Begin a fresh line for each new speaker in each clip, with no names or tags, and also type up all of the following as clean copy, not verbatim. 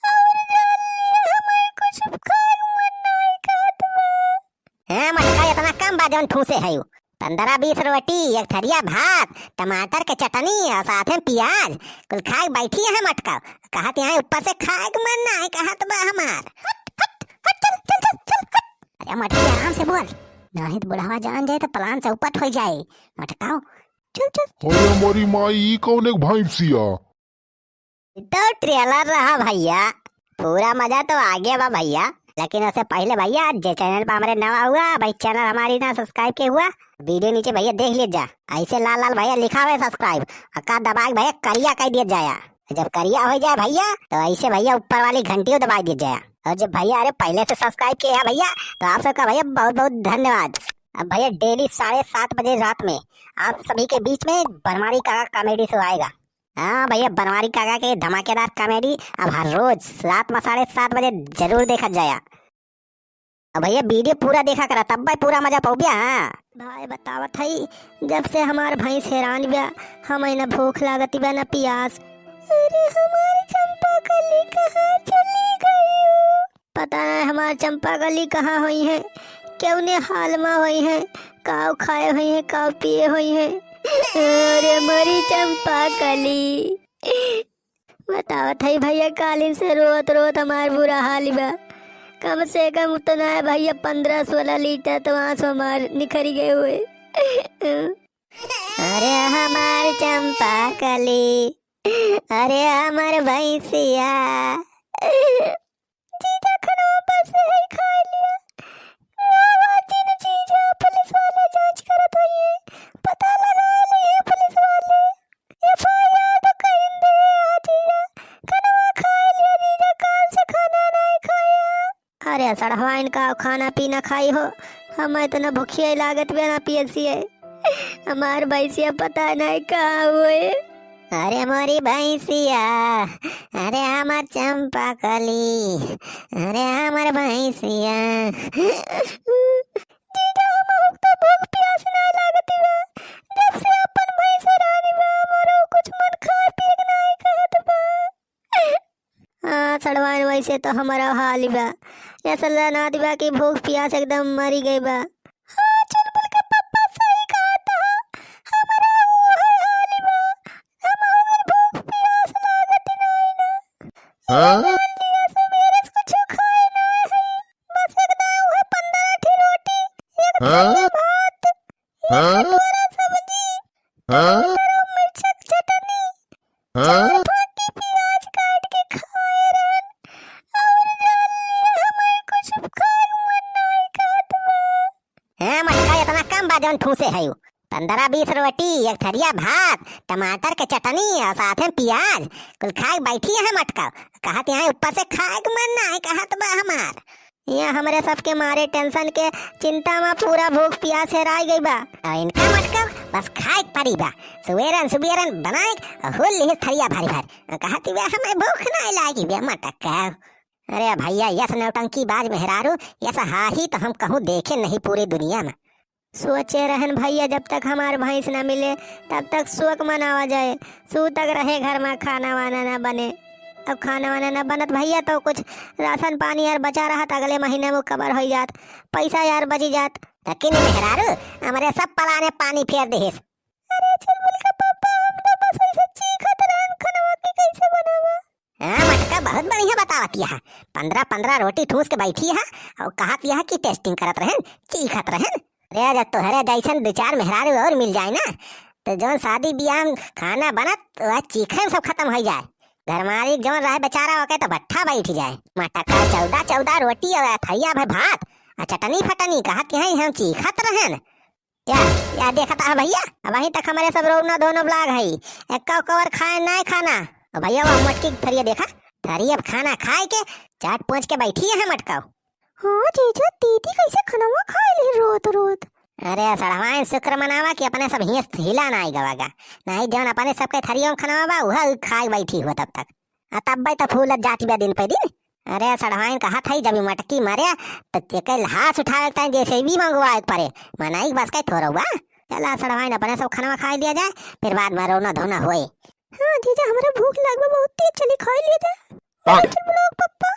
और जल्दी हमारे कुछ खाए मन नहीं खात बा। हां मटका इतना कम बा जौन ठूसे है 15-20 रोटी, एक थरिया भात, टमाटर के चटनी और साथ में प्याज कुल खाए बैठी है मटका। कहत यहाँ ऊपर से खाए के मन नहीं कहत बा हमार। हट चल चल चल चल हट। अरे मटकी आराम से बोल, नहीं तो बुढ़ावा जान जाए तो प्लान चौपट हो जाए। मटकाओ चल चल।
अरे हमारी माई ई कौन एक भैंसिया?
तो ट्रेलर रहा भैया, पूरा मजा तो आ गया बा भैया। लेकिन उससे पहले भैया जे चैनल पर हमारे नवा हुआ भाई, चैनल हमारी ना सब्सक्राइब के हुआ, वीडियो नीचे भैया देख लीजिए। ऐसे लाल लाल भैया लिखा हुआ है सब्सक्राइब, का दबा भैया करिया कह दिया जाया। जब करिया हो जाए भैया तो ऐसे भैया ऊपर वाली घंटी दबा दी जाए। और जब भैया अरे पहले से सब्सक्राइब किया है भैया तो आप सबका भैया बहुत बहुत धन्यवाद। अब भैया डेली 7:30 बजे रात में आप सभी के बीच में बनवारी काका कॉमेडी शो आएगा। हाँ भैया, बनवारी काका के धमाकेदार कॉमेडी अब हर रोज रात में 7:30 बजे जरूर देखा जाया। अब भैया वीडियो पूरा देखा करा तब भाई पूरा मजा पाओ गया। हाँ भाई बतावत है, जब से हमार भैंस हैरान बा, हमें न भूख लागती बा न प्यास। अरे हमारी चंपा कली कहाँ चली गई? पता नहीं हमार चंपा कली कहाँ हुई है, क्यों ने हाल में हुई है, काव खाए हुई है, काव पिए हुई है। अरे हमारी चंपा कली बतावत है भैया, कालीन से रोत रोत हमार बुरा हाल बा। कम से कम उतना है भैया 15-16 लीटर तो आंसू हमार निखरी गए हुए। अरे हमार चंपा कली, अरे हमार भैंसिया। जीजा खनवा पर से है खा लिया। आवाज़ न जीजा, पुलिस वाले जांच करत है, पता लगा लिए पुलिस वाले। एफआईआर तो कहीं दे आ जीजा, खनवा खा लिया जीजा, काल से खाना नहीं खाया। अरे सड़वा इनका खाना पीना खाई हो, हमें तो न भूखिया लागत बे ना पियसी है। हमार भैंसिया पता नहीं कहाँ हुए। अरे मोरी भैंसिया, अरे हमार चंपा कली, अरे हमार भैंसिया। जीजा हमहु तो भूख प्यास ना लागती बा, जब से अपन भैंस रानी बा हमारो कुछ मन खाए पिए के नहीं कहत बा। हाँ सड़वान वैसे तो हमारा हाल बा, ऐसा लना दिबा कि भूख प्यास एकदम मरी गई बा। हाँ चुलबुल के पप्पा सही कहा था, हमारा वो है हाल बा, हमारा भूख प्यास लागत नहीं ना।
हाँ?
सवेरे से कुछ खाए नहीं है, बस एकदम वो 15 रोटी, एक
हाँ?
भात,
हाँ?
बड़ा सब्जी,
हाँ?
मिर्च चटनी,
हाँ?
बाकी प्याज काट के खाए रहन। और जल्दी हमें कुछ खाए मन नहीं खात बा। हाँ मटका इतना कम बा जौन ठूसे है 15-20 रोटी, एक थरिया भात, टमाटर के चटनी और साथ में प्याज कुल खाए बैठी है मटका। कहत यहाँ ऊपर से खाए के मन नहीं कहत बा हमार। यहाँ हमारे सबके मारे टेंशन के चिंता में पूरा भूख प्यास हेराई गई बा। और इनका मटका बस खाए परी बा, सुबेरन सुबेरन बनाए हुल लिहे थरिया भरी भर। कहती बा हमें भूख नहीं लागी बे मटका। अरे भैया यस नौटंकी बाज मेहरारू, यस हा ही तो हम कहूँ देखे नहीं पूरी दुनिया में। सोचे रहन भैया जब तक हमार भैंस न मिले तब तक शोक मनावा जाए, सू तक रहे घर में खाना वाना न बने। अब खाना वाना न बनत भैया तो कुछ राशन पानी यार बचा रहा था, अगले महीने में कवर हो जात, पैसा यार बची जात। लेकिन मेहरारू हमारे सब पलाने पानी फेर देहिस। अरे चुलबुल का पापा, हम तो बस ऐसे चीखत रहन खनवा के कैसे बनावा। हाँ मटका बहुत बढ़िया बतावत यह, 15-15 रोटी ठूस के बैठी है और कहत यह कि टेस्टिंग करत रहन, चीखत रहन। अरे जब तोहरे जैसन 2-4 मेहरारू और मिल जाए ना तो जौन शादी ब्याह में खाना बनत वह चीखे में सब खत्म हो जाए। घर मालिक जौन रहे बेचारा ओके तो भट्ठा बैठ जाए। मटका 14-14 रोटी और थैया भर भात और चटनी फटनी कहत कि हम चीखत रहन। या देखता है भैया, अब वहीं तक हमारे सब रोना दोनों ब्लाग है, एक कवर खाए ना खाना। और भैया वो मटकी की थरिया देखा, थरिया खाना खाए के चाट पहुँच के बैठी है मटका। हाँ जीजा, दीदी कैसे खनवा खाए ले रोत रोत। अरे सड़वाइन शुक्र मनावा कि अपने सब हिला ना आई गवागा, नहीं जौन अपने सबके थरियों में खनवा बा वह खाए बैठी हुआ तब तक। तब भाई तो फूलत जाती बा दिन पे दिन। अरे सड़वाइन कहा था जब मटकी मारे तो के हाथ उठावे था जैसे भी मंगवाए पड़े, मनाई बस के थोड़ा हुआ। चला सड़वाइन अपने सब खनवा खा लिया जाए, फिर बाद में रोना धोना होए। हाँ जीजा हमारा भूख लगवा बहुत तेज, चली खा लिया जाए। पप्पा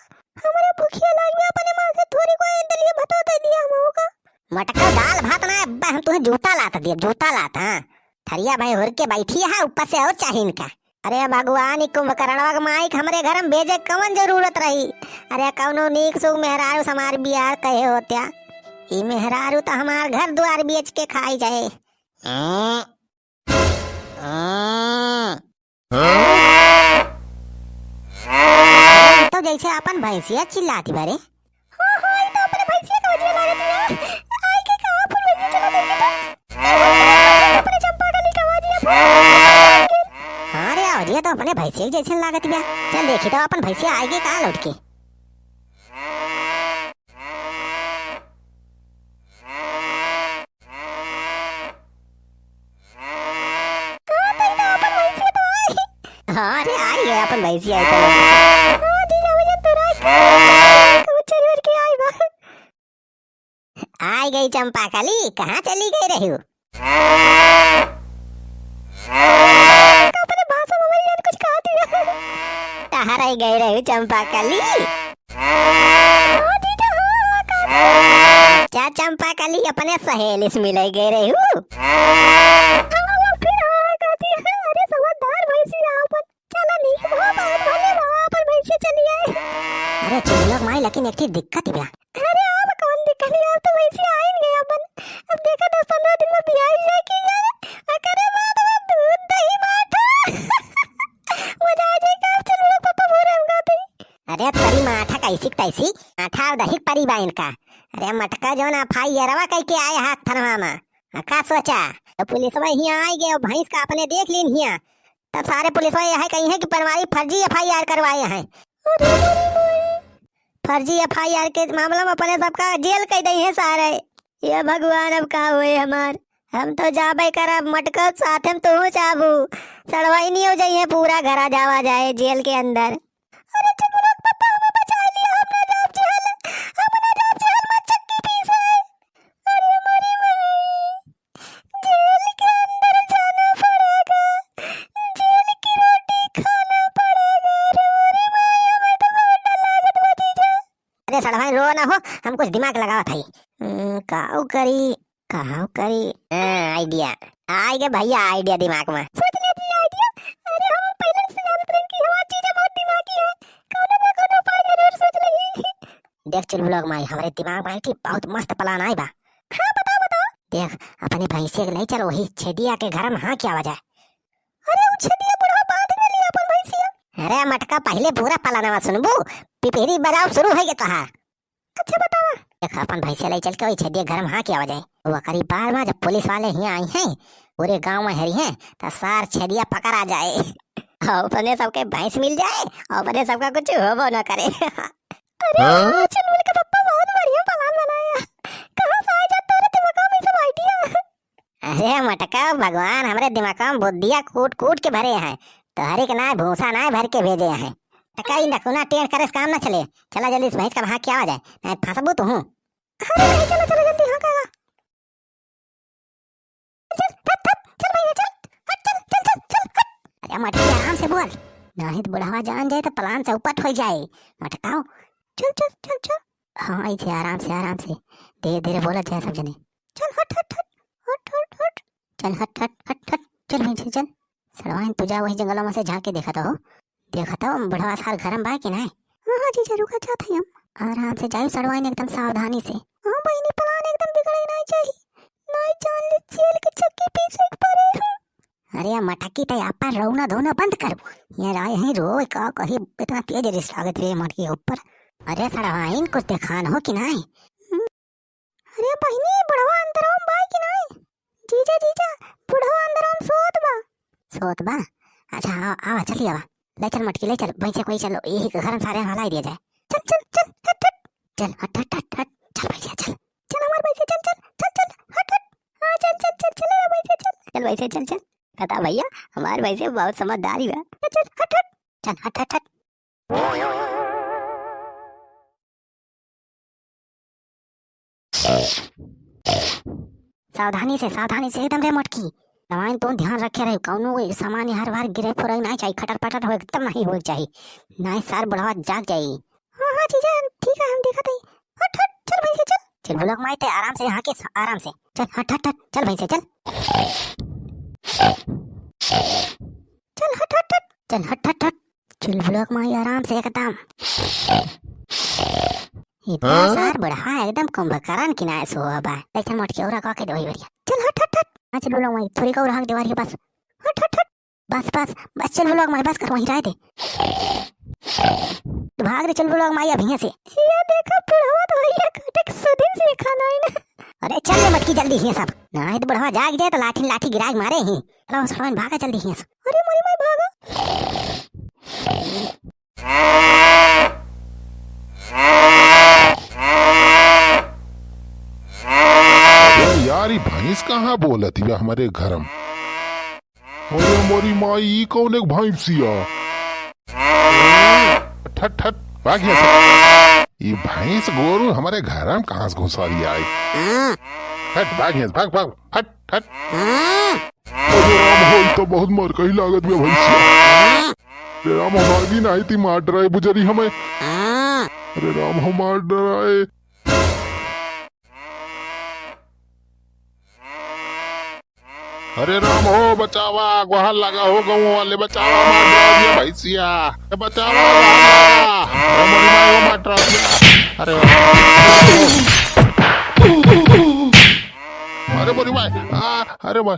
हमारे भूखिया लाग में अपने मां से थोड़ी कोई दलिया भात दे दिया हम होगा। मटका दाल भात ना अब्बा हम तुम्हें जूता लाता दिया जूता लाता। हाँ थरिया भाई हुर के बैठी है ऊपर से और चाहिए इनका। अरे भगवान कुंभकर्णवा के माइक हमरे घर में भेजे कवन जरूरत रही। अरे कौनो नीक सुख मेहरारू समार बियाह कहे होत्या ई मेहरारू तो हमार घर द्वार बेच के खाई जाए। तो जैसे अपन भैंसिया चिल्लाती बारे। हाँ हाँ ये तो अपने भैंसिया का वजह लागत है। आई के कहां फुल वजह चला देंगे तो अपने चंपा का लिखा वजह। हाँ रे आवजिया तो अपने भैंसिया जैसे लागत बा। चल देखी तो अपन भैंसिया आएगी कहां लौट के। हाँ रे आई है अपन भैंसिया आई तो। हाँ दीना मुझे तो रात कबूतर भर के आई बा। आई गई चंपा कली कहाँ चली गई रही हो। अपने भाषा में हमारी जान कुछ कहा थी। कहाँ रह गई रही हो चंपा कली। हाँ दीदा हाँ कहा। क्या चंपा कली अपने सहेली से मिले गई रही हो। अरे चुनलक माई लेकिन एक दिक्कत है। अरे अब कौन दिक्कत है अब तो वैसे आएंगे अपन। अब देखा 10-15 दिन में बियाह जाए की जाने करे बाद में दूध दही माठा मजा आ जाएगा। चल मेरा पापा बोल रहे होगा तो। अरे तेरी माठा कैसी तैसी माठा दही परी बाइन का। अरे मटका जो ना फाई यारवा कह के आए हाथ थरवा में का सोचा तो पुलिस वाले यहाँ आई गए भैंस का अपने देख लीन हिया तब सारे पुलिस वाले यहाँ कहीं है कि बनवारी फर्जी FIR करवाए हैं। फर्जी FIR के मामला में अपने सबका जेल कह दई है सारे। ये भगवान अब का हुए हमार हम तो जाबे करब मटका साथ में तू चाबू सड़वाई नहीं हो जाइए पूरा घरा जावा जाए जेल के अंदर। अरे चुप रख पापा हमें बचा लिया हम ना जाब जेल मत चक्की पीस है। अरे हमारी माई जेल के अंदर जाना पड़ेगा जेल की रोटी खाना पड़ेगा। अरे हमारी माई हमें तो बहुत डर लागत भतीजा। अरे सड़वाई रो ना हो हम कुछ दिमाग लगावा था। काऊ करी आइडिया आई गए भैया आइडिया दिमाग में सोच लेती आइडिया। अरे हम पहले से जानते हैं कि हमारी चीजें बहुत दिमागी है कोनो ना कोनो उपाय जरूर सोच लेंगे। देख चल ब्लॉग माई हमारे दिमाग में की बहुत मस्त प्लान आई बा। हाँ बताओ देख अपने भैंसे के ले चल वही छेदिया के घर में हाँ क्या वजह। अरे वो छेदिया बुढ़ा बांध ले लिया अपन भैंसिया। अरे मटका पहले पूरा प्लान सुनबू पिपीरी बजाओ शुरू है तोहार। अच्छा बतावा देख अपन भैंसिया ले चल के वही छेदिया घर में हाँ क्या वजह वो करीब बार में जब पुलिस वाले यहाँ आई हैं पूरे गांव में हरी हैं तो सार छेदिया पकड़ आ जाए और अपने सबके भैंस मिल जाए और अपने सबका कुछ होबो न करे। अरे चल के पप्पा बहुत बढ़िया प्लान बनाया कहां से आ जाता रे दिमाग में सब आइडिया। अरे मटका भगवान हमरे दिमाग में बुद्धिया कूट कूट के भरे हैं तो हर एक ना भूसा ना भर के भेजे हैं। टका इन नकुना टेढ़ करे काम ना चले चला जल्दी इस भैंस का हाँ क्या आ जाए नहीं फंसबू तो हूं। अरे नहीं चलो चलो जल्दी हाँ कहा अरे मटकी आराम से बोल नहीं तो बुढ़ावा जान जाए तो प्लान से ऊपर हो जाए। मटकाओ चल हाँ ऐसे आराम से धीरे धीरे बोला जाए सब जने। चल हट चल हट चल भैंस चल सड़वाइन तुझा वही जंगलों में से झांक के देखा तो बुढ़ावा सार घर में बा कि नहीं। हाँ जी जरूर चाहते हम आराम से जाओ सड़वाइन एकदम सावधानी से। हाँ बहनी प्लान एकदम बिगड़े नहीं चाहिए नहीं जान ले जेल के चक्की पीछे पड़े हैं। अरे मटकी तो आपा रोना धोना बंद कर ये राय है रो का कही इतना तेज रिस लागत रे मटकी ऊपर। अरे सड़वाइन कुछ दिखान हो कि नहीं। अरे बहनी बुढ़वा अंदरों बा कि नहीं। जीजा बुढ़वा अंदरों सोत बा अच्छा आवा चलिए आवा ले चल मटकी ले चल भैंसे कोई चलो यही घर में सारे हला दिया जाए। चल हट चल भैंसे चल हमार भैंसे चल हट हाँ चल भैंसे चल बता भैया हमारे भैंसे बहुत समझदारी है। चल हट सावधानी से एकदम रे मटकी दवाई तो ध्यान रखे रहे कौनो सामान हर बार गिरे फोरे नहीं चाहिए खटर पटर हो एकदम नहीं हो चाहिए नहीं सार बढ़ावा जाग जाई। हाँ हाँ जीजा ठीक है हम देखा थे। हट हट चल भाई से चल चल बुलक माई ते आराम से यहाँ के आराम से चल हट हट हट चल भाई से चल चल हट हट हट चल हट हट हट चल बुलक माई आराम से एकदम इतना
हाँ?
सार बढ़ा एकदम कुंभकर्ण की नाय सो बा लेकिन मोटके और का के दवाई बढ़िया चल हट हट हट हाँ चल बुलक माई थोड़ी का और हक दीवार के बस हट हट हट बस बस बस चल बुलक माई बस कर वहीं रह दे तो भाग रे चल बुलक माई अभी से ये देखा बुढ़वा तो भैया कटक सुदिन से खाना है ना। अरे चल रे मटकी जल्दी ही सब नहीं तो बुढ़वा जाग जाए तो लाठी लाठी गिराग मारे ही चलो सड़वन भागा जल्दी ही अरे मोरी माई भागा
अरे यार ये भैंस कहाँ बोलत है हमारे घर में। अरे मोरी माई ई कौन एक भैंसिया। ठट ठट भाग यहाँ से। ये भैंस गोरू हमारे घर में कहाँ से घुसारी आई। हट भाग यहाँ से, भाग भाग हट हट। अरे राम हो तो बहुत मर कही लागत में भैंसिया। अरे राम हमारी नहीं थी मार डराए बुजरी हमें। अरे राम हो मार डराए। अरे राम हो बचावा गुहार लगा हो गाँव वाले बचावा मार डरा दिया भैंसिया बचावा गुहार लगा। अरे मोरी माई वो मार डरा दिया। अरे मोरी माई अरे माई